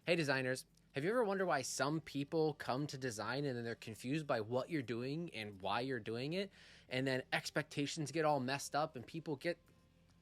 Hey designers, have you ever wondered why some people come to design and then they're confused by what you're doing and why you're doing it, and then expectations get all messed up and people get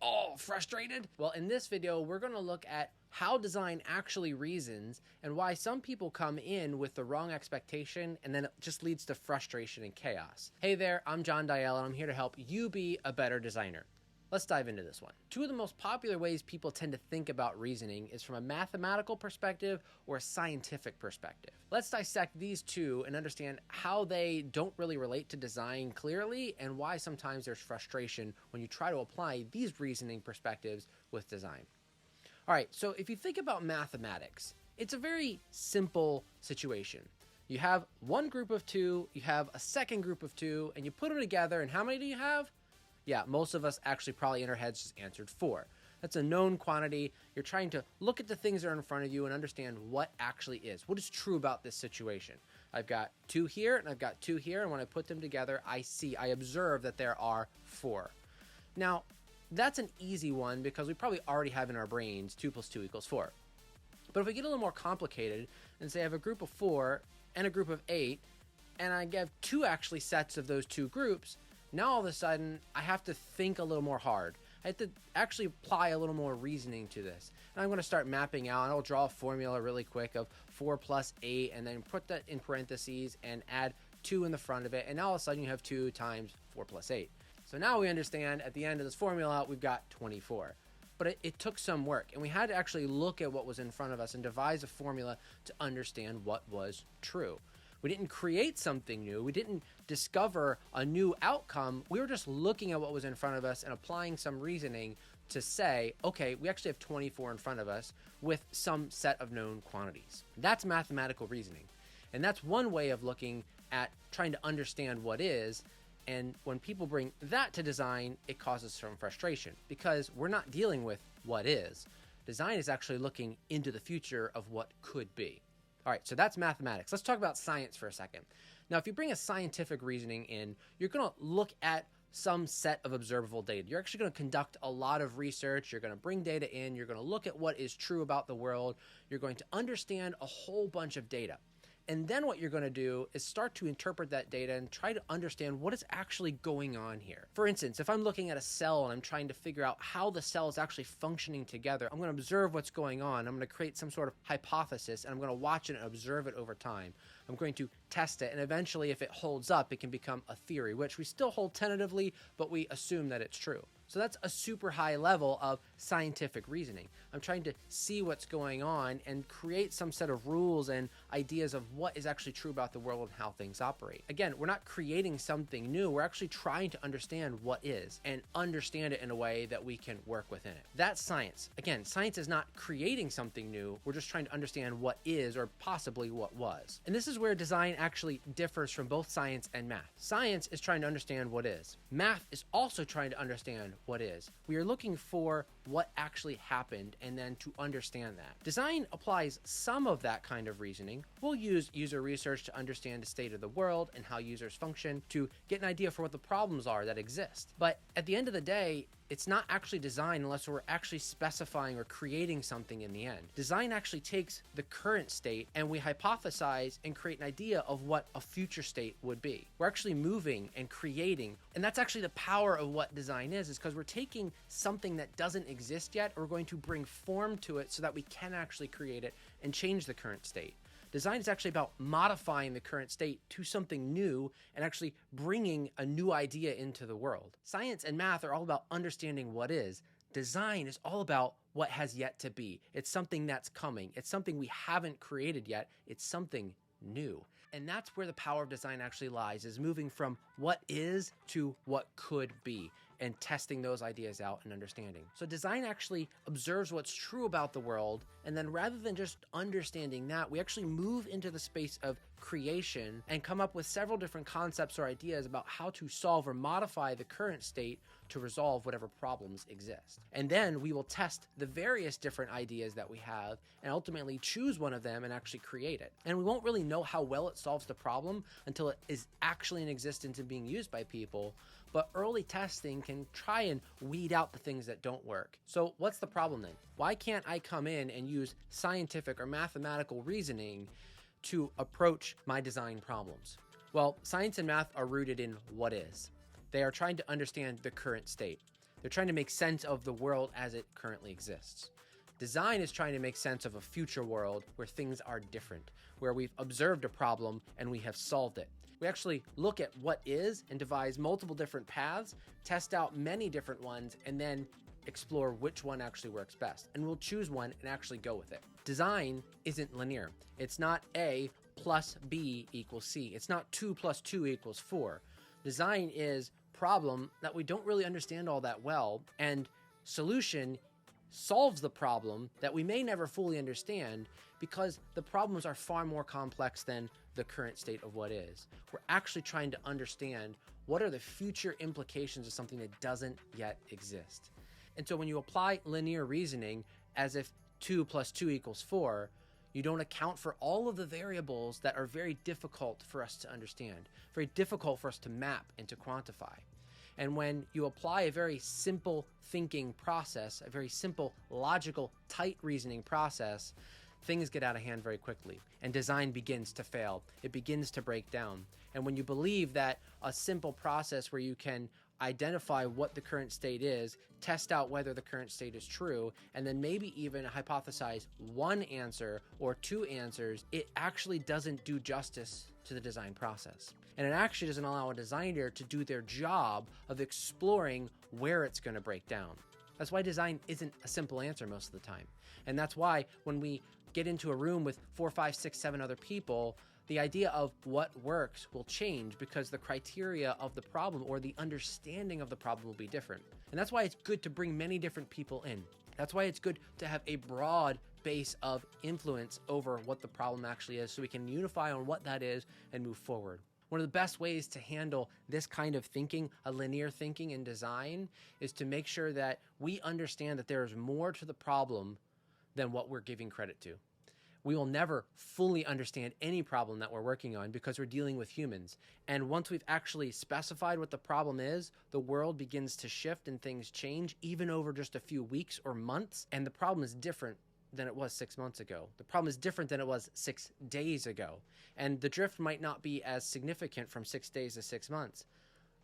all frustrated? Well, in this video, we're going to look at how design actually reasons and why some people come in with the wrong expectation and then it just leads to frustration and chaos. Hey there, I'm John Dial and I'm here to help you be a better designer. Let's dive into this one. Two of the most popular ways people tend to think about reasoning is from a mathematical perspective or a scientific perspective. Let's dissect these two and understand how they don't really relate to design clearly and why sometimes there's frustration when you try to apply these reasoning perspectives with design. All right, so if you think about mathematics, it's a very simple situation. You have one group of two, you have a second group of two, and you put them together, and how many do you have? Yeah, most of us actually probably in our heads just answered 4. That's a known quantity. You're trying to look at the things that are in front of you and understand what actually is. What is true about this situation? I've got 2 here and I've got 2 here, and when I put them together, I observe that there are 4. Now, that's an easy one because we probably already have in our brains 2 + 2 = 4. But if we get a little more complicated and say I have a group of 4 and a group of 8, and I have 2 actually sets of those 2 groups, now all of a sudden I have to think a little more hard. I have to actually apply a little more reasoning to this. And I'm going to start mapping out, and I'll draw a formula really quick of 4 + 8 and then put that in parentheses and add 2 in the front of it. And now all of a sudden you have 2 times 4 + 8. So now we understand at the end of this formula, we've got 24. But it took some work, and we had to actually look at what was in front of us and devise a formula to understand what was true. We didn't create something new. We didn't discover a new outcome. We were just looking at what was in front of us and applying some reasoning to say, okay, we actually have 24 in front of us with some set of known quantities. That's mathematical reasoning. And that's one way of looking at trying to understand what is. And when people bring that to design, it causes some frustration because we're not dealing with what is. Design is actually looking into the future of what could be. All right, so that's mathematics. Let's talk about science for a second. Now, if you bring a scientific reasoning in, you're going to look at some set of observable data. You're actually going to conduct a lot of research. You're going to bring data in. You're going to look at what is true about the world. You're going to understand a whole bunch of data. And then what you're going to do is start to interpret that data and try to understand what is actually going on here. For instance, if I'm looking at a cell and I'm trying to figure out how the cell is actually functioning together, I'm going to observe what's going on. I'm going to create some sort of hypothesis, and I'm going to watch it and observe it over time. I'm going to test it, and eventually if it holds up, it can become a theory, which we still hold tentatively, but we assume that it's true. So that's a super high level of scientific reasoning. I'm trying to see what's going on and create some set of rules and ideas of what is actually true about the world and how things operate. Again, we're not creating something new. We're actually trying to understand what is and understand it in a way that we can work within it. That's science. Again, science is not creating something new. We're just trying to understand what is or possibly what was. And this is where design actually differs from both science and math. Science is trying to understand what is. Math is also trying to understand what is. We are looking for what actually happened and then to understand that. Design applies some of that kind of reasoning. We'll use user research to understand the state of the world and how users function to get an idea for what the problems are that exist. But at the end of the day, it's not actually design unless we're actually specifying or creating something in the end. Design actually takes the current state and we hypothesize and create an idea of what a future state would be. We're actually moving and creating, and that's actually the power of what design is because we're taking something that doesn't exist yet, and we're going to bring form to it so that we can actually create it and change the current state. Design is actually about modifying the current state to something new and actually bringing a new idea into the world. Science and math are all about understanding what is. Design is all about what has yet to be. It's something that's coming. It's something we haven't created yet. It's something new. And that's where the power of design actually lies, is moving from what is to what could be and testing those ideas out and understanding. So design actually observes what's true about the world, and then rather than just understanding that, we actually move into the space of creation and come up with several different concepts or ideas about how to solve or modify the current state to resolve whatever problems exist. And then we will test the various different ideas that we have and ultimately choose one of them and actually create it. And we won't really know how well it solves the problem until it is actually in existence and being used by people. But early testing can try and weed out the things that don't work. So what's the problem then? Why can't I come in and use scientific or mathematical reasoning to approach my design problems? Well, science and math are rooted in what is. They are trying to understand the current state. They're trying to make sense of the world as it currently exists. Design is trying to make sense of a future world where things are different, where we've observed a problem and we have solved it. We actually look at what is and devise multiple different paths, test out many different ones, and then explore which one actually works best. And we'll choose one and actually go with it. Design isn't linear. It's not A plus B equals C. It's not 2 plus 2 equals 4. Design is problem that we don't really understand all that well, and solution solves the problem that we may never fully understand because the problems are far more complex than the current state of what is. We're actually trying to understand what are the future implications of something that doesn't yet exist. And so when you apply linear reasoning as if 2 plus 2 equals 4, you don't account for all of the variables that are very difficult for us to understand, very difficult for us to map and to quantify. And when you apply a very simple thinking process, a very simple, logical, tight reasoning process, things get out of hand very quickly and design begins to fail. It begins to break down. And when you believe that a simple process where you can identify what the current state is, test out whether the current state is true, and then maybe even hypothesize one answer or two answers, it actually doesn't do justice to the design process. And it actually doesn't allow a designer to do their job of exploring where it's going to break down. That's why design isn't a simple answer most of the time. And that's why when we get into a room with 4, 5, 6, 7 other people, the idea of what works will change because the criteria of the problem or the understanding of the problem will be different. And that's why it's good to bring many different people in. That's why it's good to have a broad base of influence over what the problem actually is so we can unify on what that is and move forward. One of the best ways to handle this kind of thinking, a linear thinking in design, is to make sure that we understand that there is more to the problem than what we're giving credit to. We will never fully understand any problem that we're working on because we're dealing with humans. And once we've actually specified what the problem is, the world begins to shift and things change even over just a few weeks or months. And the problem is different than it was 6 months ago. The problem is different than it was 6 days ago. And the drift might not be as significant from 6 days to 6 months.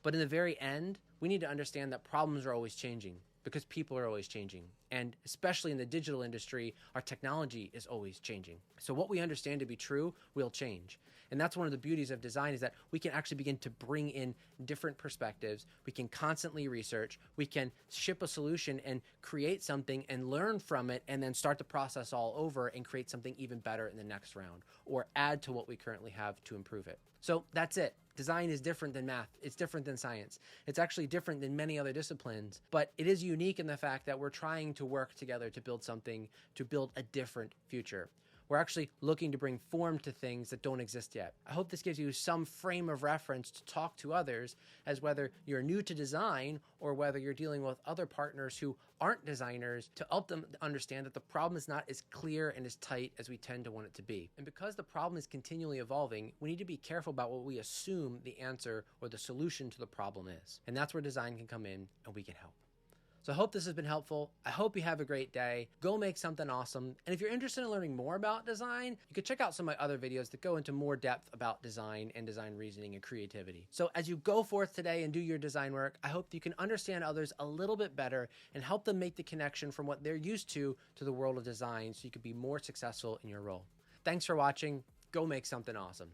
But in the very end, we need to understand that problems are always changing because people are always changing. And especially in the digital industry, our technology is always changing. So what we understand to be true will change. And that's one of the beauties of design, is that we can actually begin to bring in different perspectives. We can constantly research. We can ship a solution and create something and learn from it and then start the process all over and create something even better in the next round or add to what we currently have to improve it. So that's it. Design is different than math. It's different than science. It's actually different than many other disciplines, but it is unique in the fact that we're trying to work together to build something, to build a different future. We're actually looking to bring form to things that don't exist yet. I hope this gives you some frame of reference to talk to others, as whether you're new to design or whether you're dealing with other partners who aren't designers, to help them understand that the problem is not as clear and as tight as we tend to want it to be. And because the problem is continually evolving, we need to be careful about what we assume the answer or the solution to the problem is. And that's where design can come in and we can help. So I hope this has been helpful. I hope you have a great day. Go make something awesome. And if you're interested in learning more about design, you can check out some of my other videos that go into more depth about design and design reasoning and creativity. So as you go forth today and do your design work, I hope you can understand others a little bit better and help them make the connection from what they're used to the world of design so you can be more successful in your role. Thanks for watching. Go make something awesome.